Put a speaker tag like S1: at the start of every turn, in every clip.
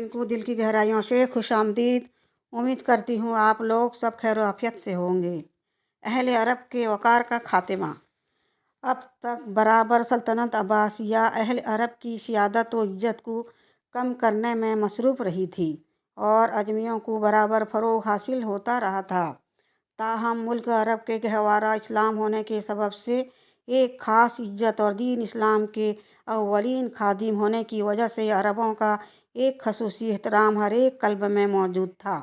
S1: नाज़रीन को दिल की गहराइयों से खुशामदीद। उम्मीद करती हूँ आप लोग सब खैर आफियत से होंगे। अहले अरब के वक़ार का खात्मा। अब तक बराबर सल्तनत अब्बासिया अहले अरब की सियादत व इज़्ज़त को कम करने में मसरूफ़ रही थी और अजमियों को बराबर फ़रोग़ हासिल होता रहा था। ताहम मुल्क अरब के गहवारा इस्लाम होने के सबब से एक ख़ास इज़्ज़त और दीन इस्लाम के अव्वलीन खादिम होने की वजह से अरबों का एक ख़ुसूसी एहतराम हर एक क़ल्ब में मौजूद था।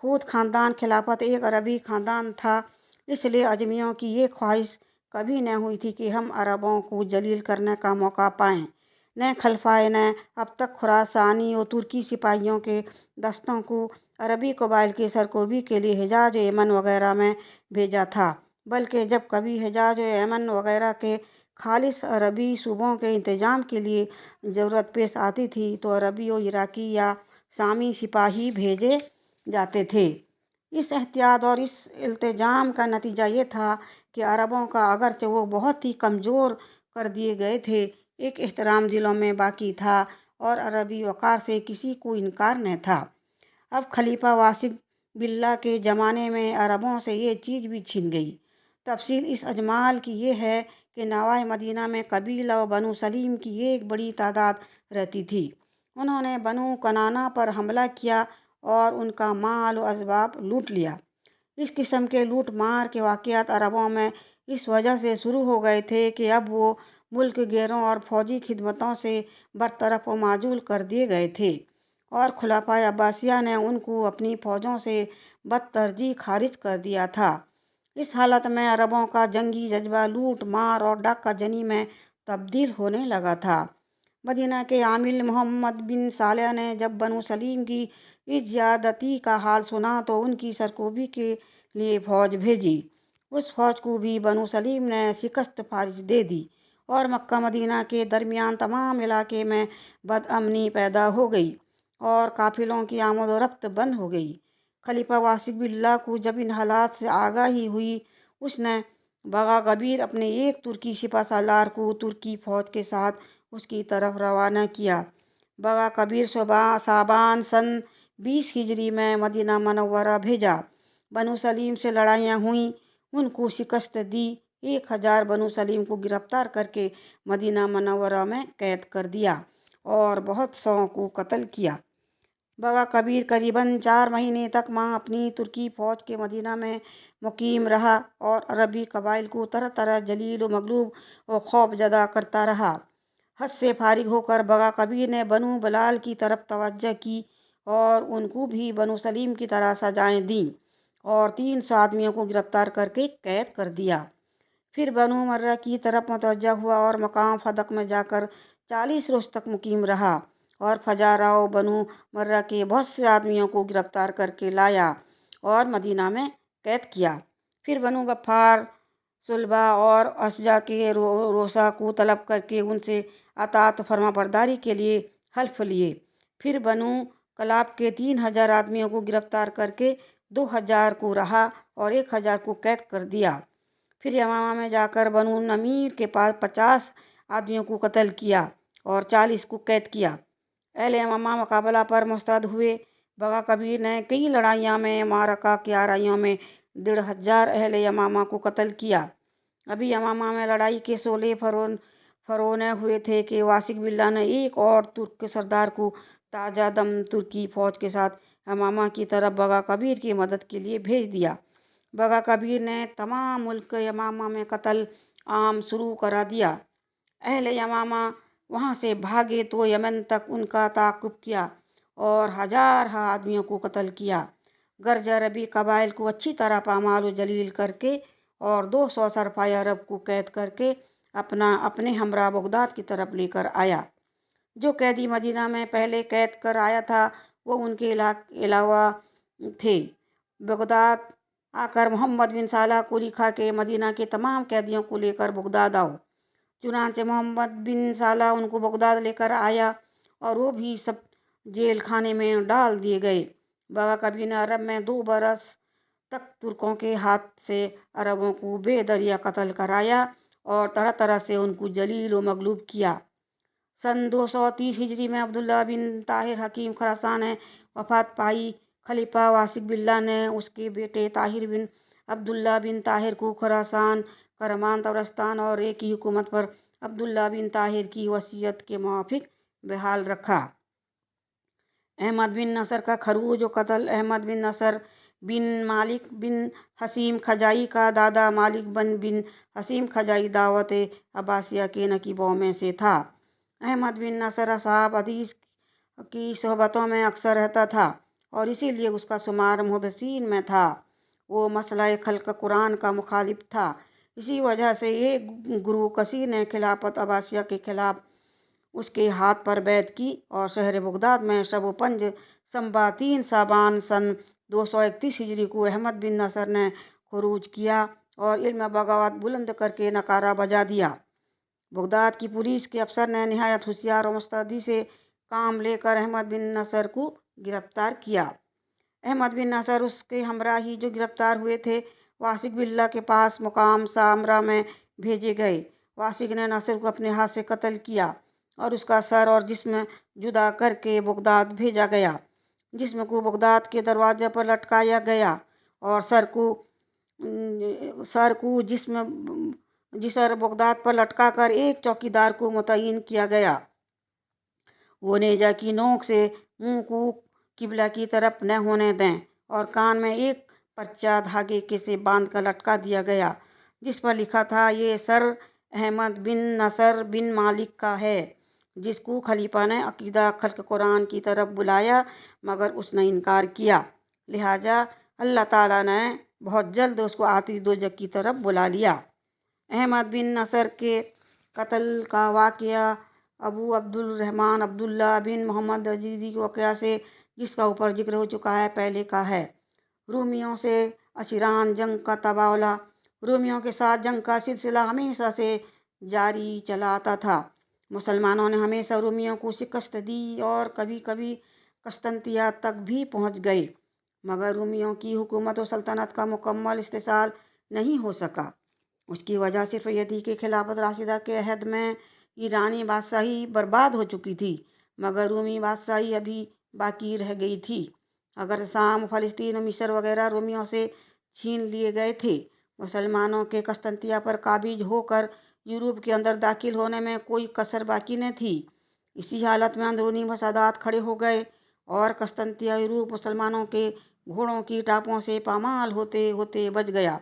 S1: खुद ख़ानदान खिलाफत एक अरबी ख़ानदान था, इसलिए अजमियों की ये ख्वाहिश कभी न हुई थी कि हम अरबों को जलील करने का मौका पाएँ। न खलफाए ने अब तक खुरासानी और तुर्की सिपाहियों के दस्तों को अरबी कबाइल की सरकोबी के लिए हिजाज और यमन वगैरह में भेजा था, बल्कि जब कभी हिजाज और यमन वगैरह के खालिस अरबी सूबों के इंतज़ाम के लिए ज़रूरत पेश आती थी तो अरबी और इराकी या शामी सिपाही भेजे जाते थे। इस एहतियात और इस इल्तिजाम का नतीजा ये था कि अरबों का अगरचे वो बहुत ही कमज़ोर कर दिए गए थे, एक एहतराम दिलों में बाकी था और अरबी वक़ार से किसी को इनकार न था। अब खलीफा वासिक बिल्ला के ज़माने में अरबों से ये चीज़ भी छिन गई। तफसील इस अजमाल की ये है कि नवाए मदीना में कबीला व बनु सलीम की एक बड़ी तादाद रहती थी। उन्होंने बनु कनाना पर हमला किया और उनका माल व असबाब लूट लिया। इस किस्म के लूट मार के वाक़यात अरबों में इस वजह से शुरू हो गए थे कि अब वो मुल्क गैरों और फ़ौजी खिदमतों से बरतरफ व माजूल कर दिए गए थे और खुलाफाए अब्बासिया ने उनको अपनी फ़ौजों से बदतरजीह खारिज कर दिया था। इस हालत में अरबों का जंगी जज्बा लूट मार और डाका जनी में तब्दील होने लगा था। मदीना के आमिल मोहम्मद बिन सालेह ने जब बनु सलीम की इस ज़्यादती का हाल सुना तो उनकी सरकोबी के लिए फ़ौज भेजी। उस फ़ौज को भी बनु सलीम ने शिकस्त फारिज दे दी और मक्का मदीना के दरमियान तमाम इलाके में बदअमनी पैदा हो गई और काफ़िलों की आमद व रफ्त बंद हो गई। खलीफा वासिक बिल्ला को जब इन हालात से आगाही हुई, उसने बगा कबीर अपने एक तुर्की सिपह सालार को तुर्की फ़ौज के साथ उसकी तरफ रवाना किया। बगा कबीर साबान सन 20 हिजरी में मदीना मनव्वरा भेजा। बनु सलीम से लड़ाइयाँ हुईं, उनको शिकस्त दी। 1000 बनु सलीम को गिरफ्तार करके मदीना मनव्वरा में कैद कर दिया और बहुत सौ को कत्ल किया। बगा कबीर करीबन 4 महीने तक वहाँ अपनी तुर्की फ़ौज के मदीना में मुकीम रहा और अरबी कबाइल को तरह तरह जलील व मगलूब व खौफजदा करता रहा। हद से फारिग होकर बगा कबीर ने बनु बलाल की तरफ तवज्जो की और उनको भी बनु सलीम की तरह सजाएं दी और 300 आदमियों को गिरफ्तार करके कैद कर दिया। फिर बनु मर्रा की तरफ मुतवज्जह हुआ और मकाम फदक में जाकर 40 रोज़ तक मुकीम रहा और फजाराओ बनु मर्रा के बहुत से आदमियों को गिरफ्तार करके लाया और मदीना में कैद किया। फिर बनु गफ्फार, सुलबा और असजा के रोसा को तलब करके उनसे अतात फरमाबरदारी के लिए हल्फ लिए। फिर बनु कलाब के 3000 आदमियों को गिरफ्तार करके 2000 को रहा और 1000 को कैद कर दिया। फिर यमामा में जाकर बनु नमीर के पास 50 आदमियों को कत्ल किया और 40 को कैद किया। अहले यमामा मुकाबला पर मुस्तैद हुए। बगा कबीर ने कई लड़ाइयाँ में मारका की आराइयों में 1500 अहले यमामा को कत्ल किया। अभी यमामा में लड़ाई के 16 फरोने हुए थे कि वासिक बिल्ला ने एक और तुर्क सरदार को ताज़ा दम तुर्की फ़ौज के साथ यमामा की तरफ बगा कबीर की मदद के लिए भेज दिया। बगा कबीर ने तमाम मुल्क यमामा में कत्ल आम शुरू करा दिया। अहले यमामा वहाँ से भागे तो यमन तक उनका ताक़ुब किया और 1000 आदमियों को कत्ल किया। गर्ज अरबी कबाइल को अच्छी तरह पामाल व जलील करके और 200 सरफाए अरब को कैद करके अपने हमरा बगदाद की तरफ लेकर आया। जो कैदी मदीना में पहले कैद कर आया था वो उनके अलावा थे। बगदाद आकर मोहम्मद बिन साला को लिखा कि मदीना के तमाम कैदियों को लेकर बगदाद आओ। चुनांचे मोहम्मद बिन साला उनको बगदाद लेकर आया और वो भी सब जेल खाने में डाल दिए गए। बगा कबीर ने अरब में 2 बरस तक तुर्कों के हाथ से अरबों को बेदरिया कत्ल कराया और तरह तरह से उनको जलील व मगलूब किया। सन 230 हिजरी में अब्दुल्ला बिन ताहिर हकीम खुरासान ने वफात पाई। खलीफा वासिक बिल्ला ने उसके बेटे ताहिर बिन अब्दुल्ला बिन ताहिर को खुरासान, करमान, तबरस्तान और एक ही हुकूमत पर अब्दुल्ला बिन ताहिर की वसीयत के मुवाफिक बहाल रखा। अहमद बिन नसर का खरूज व कत्ल। अहमद बिन नसर बिन मालिक बिन हसीम खजाई का दादा मालिक बिन हसीम खजाई दावत अब्बासिया के नकीबों में से था। अहमद बिन नसर असहाब हदीस की सोहबतों में अक्सर रहता था और इसीलिए उसका शुमार मुहद्दिसीन में था। वो मसला खल्क कुरान का मुखालिफ था। इसी वजह से एक गुरु कसी ने खिलाफत अब्बासिया के खिलाफ उसके हाथ पर बैत की और शहर बगदाद में शब पंज संबा 3 साबान सन 231 हिजरी को अहमद बिन नसर ने खुरूज किया और इल्म बगावत बुलंद करके नकारा बजा दिया। बगदाद की पुलिस के अफसर ने निहायत होशियार और मुस्तैदी से काम लेकर अहमद बिन नसर को गिरफ्तार किया। अहमद बिन नसर उसके हमराही जो गिरफ्तार हुए थे वासिक बिल्ला के पास मुकाम सामरा में भेजे गए। वासिक ने नसर को अपने हाथ से कत्ल किया और उसका सर और जिस्म जुदा करके बगदाद भेजा गया। जिस्म को बगदाद के दरवाजे पर लटकाया गया और सर को जिसर बगदाद पर लटकाकर एक चौकीदार को मुतय्यन किया गया। वो नेजा की नोक से मुंह को किबला की तरफ न होने दें और कान में एक पर्चा धागे के से बांध कर लटका दिया गया जिस पर लिखा था, ये सर अहमद बिन नसर बिन मालिक का है। जिसको खलीफा ने अकीदा खल्क कुरान की तरफ बुलाया मगर उसने इनकार किया। लिहाजा अल्लाह ताला ने बहुत जल्द उसको आतिश दोजख की तरफ बुला लिया। अहमद बिन नसर के कत्ल का वाक़या अबू अब्दुल रहमान अब्दुल्ला बिन मोहम्मद अजीज़ी के वाक़या से जिसका ऊपर जिक्र हो चुका है पहले का है। रूमियों से अशीरान जंग का तबादला। रूमियों के साथ जंग का सिलसिला हमेशा से जारी चला आता था। मुसलमानों ने हमेशा रूमियों को शिकस्त दी और कभी कभी कस्तंतिया तक भी पहुंच गए मगर रूमियों की हुकूमत और सल्तनत का मुकम्मल इस्तिसाल नहीं हो सका। उसकी वजह सिर्फ ये थी कि खिलाफत राशिदा के अहद में ईरानी बादशाही बर्बाद हो चुकी थी मगर रूमी बादशाही अभी बाकी रह गई थी। अगर शाम, फ़लस्तीन और मिस्र वगैरह रूमियों से छीन लिए गए थे, मुसलमानों के कस्तंतिया पर काबिज होकर यूरोप के अंदर दाखिल होने में कोई कसर बाकी न थी। इसी हालत में अंदरूनी फसादात खड़े हो गए और कस्तंतिया यूरोप मुसलमानों के घोड़ों की टापों से पामाल होते होते बच गया।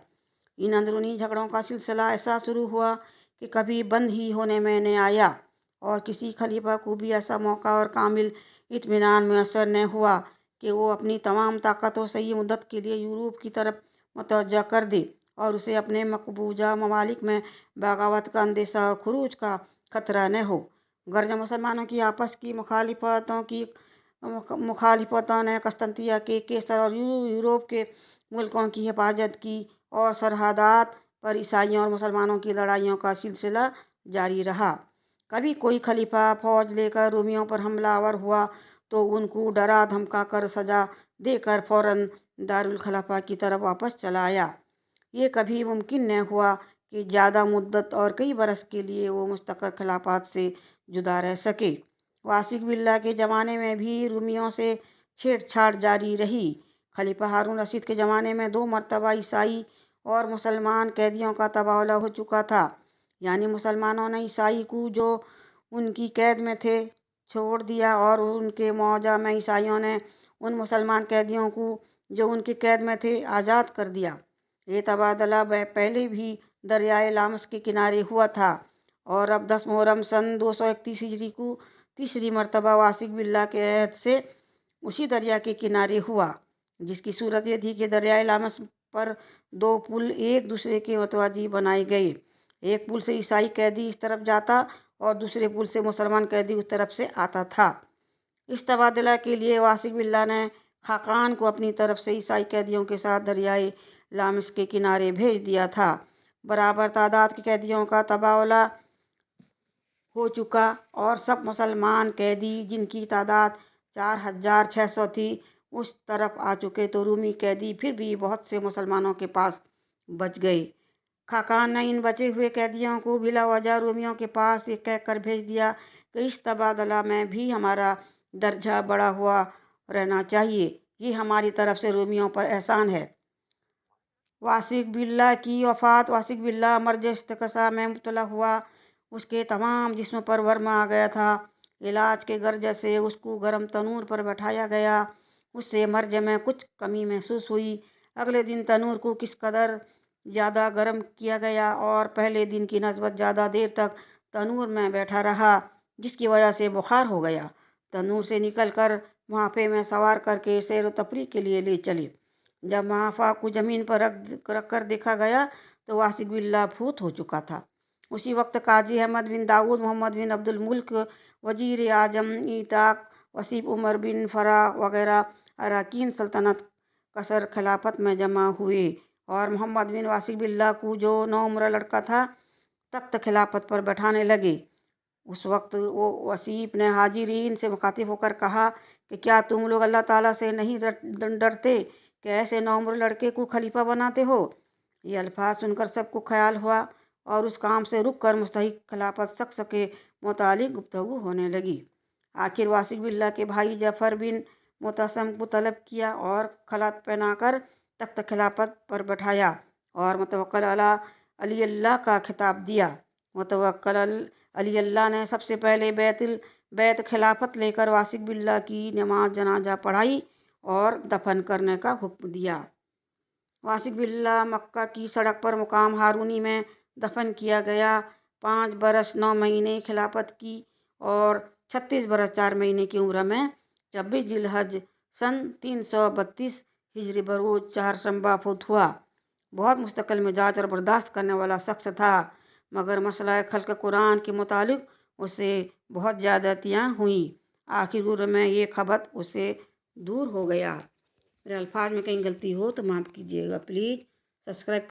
S1: इन अंदरूनी झगड़ों का सिलसिला ऐसा शुरू हुआ कि कभी बंद ही होने में न आया और किसी खलीफा को भी ऐसा मौका और कामिल इत्मीनान मैसर न हुआ कि वो अपनी तमाम ताकतों सही मुद्दत के लिए यूरोप की तरफ मुतवज्जा कर दे और उसे अपने मकबूजा ममालिक में बगावत का अंदेशा और खुरूज का खतरा न हो। गर्ज मुसलमानों की आपस की मुखालिफतों ने कस्तंतिया के केसर और यूरोप के मुल्कों की हिफाजत की और सरहदात पर ईसाइयों और मुसलमानों की लड़ाइयों का सिलसिला जारी रहा। कभी कोई खलीफा फौज लेकर रूमियों पर हमलावर हुआ तो उनको डरा धमका कर सजा देकर फौरन दारुल खलाफा की तरफ वापस चला आया। ये कभी मुमकिन न हुआ कि ज़्यादा मुद्दत और कई बरस के लिए वो मुस्तक़िल खिलाफत से जुदा रह सके। वासिक बिल्ला के ज़माने में भी रूमियों से छेड़छाड़ जारी रही। खलीफा हारून रशीद के ज़माने में 2 मरतबा ईसाई और मुसलमान कैदियों का तबादला हो चुका था। यानी मुसलमानों ने ईसाई को जो उनकी कैद में थे छोड़ दिया और उनके मौजा में ईसाइयों ने उन मुसलमान कैदियों को जो उनकी कैद में थे आज़ाद कर दिया। ये तबादला पहले भी दरियाए लामस के किनारे हुआ था और अब 10 मुहर्रम सन 231 हिजरी को तीसरी मरतबा वासिक बिल्ला के अहद से उसी दरिया के किनारे हुआ जिसकी सूरत ये थी कि दरियाए लामस पर 2 पुल एक दूसरे के मतवाजी बनाए गए। एक पुल से ईसाई कैदी इस तरफ जाता और दूसरे पुल से मुसलमान कैदी उस तरफ से आता था। इस तबादला के लिए वासिक बिल्ला ने खाकान को अपनी तरफ से ईसाई कैदियों के साथ दरियाए लामस के किनारे भेज दिया था। बराबर तादाद के कैदियों का तबादला हो चुका और सब मुसलमान कैदी जिनकी तादाद 4600 थी उस तरफ आ चुके तो रूमी कैदी फिर भी बहुत से मुसलमानों के पास बच गए। खाकान ने इन बचे हुए कैदियों को बिला वजह रूमियों के पास ये कहकर भेज दिया कि इस तबादला में भी हमारा दर्जा बढ़ा हुआ रहना चाहिए। ये हमारी तरफ से रोमियों पर एहसान है। वासिक बिल्ला की वफ़ात। वासिक बिल्ला मर्ज इस्तिक़सा में मुब्तला हुआ। उसके तमाम जिस्म पर वर्म आ गया था। इलाज के गर्ज से उसको गर्म तनूर पर बैठाया गया। उससे मर्ज में कुछ कमी महसूस हुई। अगले दिन तनूर को किस कदर ज़्यादा गर्म किया गया और पहले दिन की नस्बत ज़्यादा देर तक तनूर में बैठा रहा, जिसकी वजह से बुखार हो गया। तनूर से निकल कर मुहाफे में सवार करके सैर व तफरीह के लिए ले चले। जब मुहाफा को ज़मीन पर रख कर देखा गया तो वासिक बिल्ला फूत हो चुका था। उसी वक्त काजी अहमद बिन दाऊद, मोहम्मद बिन अब्दुल मुल्क, वजीर आजम इताक, वसीफ उमर बिन फरा वगैरह अरकान सल्तनत कसर खिलाफत में जमा हुए और मोहम्मद बिन वासिक बिल्ला को, जो 9 उम्र लड़का था, तख्त खिलाफत पर बैठाने लगे। उस वक्त वो वसीफ ने हाजिरीन से मुखातिब होकर कहा कि क्या तुम लोग अल्लाह ताला से नहीं डरते कि ऐसे 9 उम्र लड़के को खलीफा बनाते हो? ये अल्फाज सुनकर सबको ख्याल हुआ और उस काम से रुक कर मुस्तहिक खिलाफत शख्स के मुतालिक गुफ्तगू होने लगी। आखिर वासिक बिल्ला के भाई जफ़र बिन मुतसम को तलब किया और खलत पहनाकर तख्त खिलाफत पर बैठाया और मुतवक्किल अला अली अल्लाह का खिताब दिया। मुतवक्किल अली अल्लाह ने सबसे पहले बैत खिलाफत लेकर वासिक बिल्ला की नमाज जनाजा पढ़ाई और दफन करने का हुक्म दिया। वासिक बिल्ला मक्का की सड़क पर मुकाम हारूनी में दफन किया गया। 5 बरस 9 महीने खिलाफत की और 36 बरस 4 महीने की उम्र में 26 जिलहज सन 332 हिजरी बरोज 4 शंबा फौत हुआ। बहुत मुस्तकिल मिजाज और बर्दाश्त करने वाला शख्स था, मगर मसला खल्क कुरान के मुतालिक उससे बहुत ज़्यादतियाँ हुई। आखिर गुर्र में ये खबत उससे दूर हो गया। मेरे अल्फाज में कहीं गलती हो तो माफ़ कीजिएगा प्लीज़। सब्सक्राइब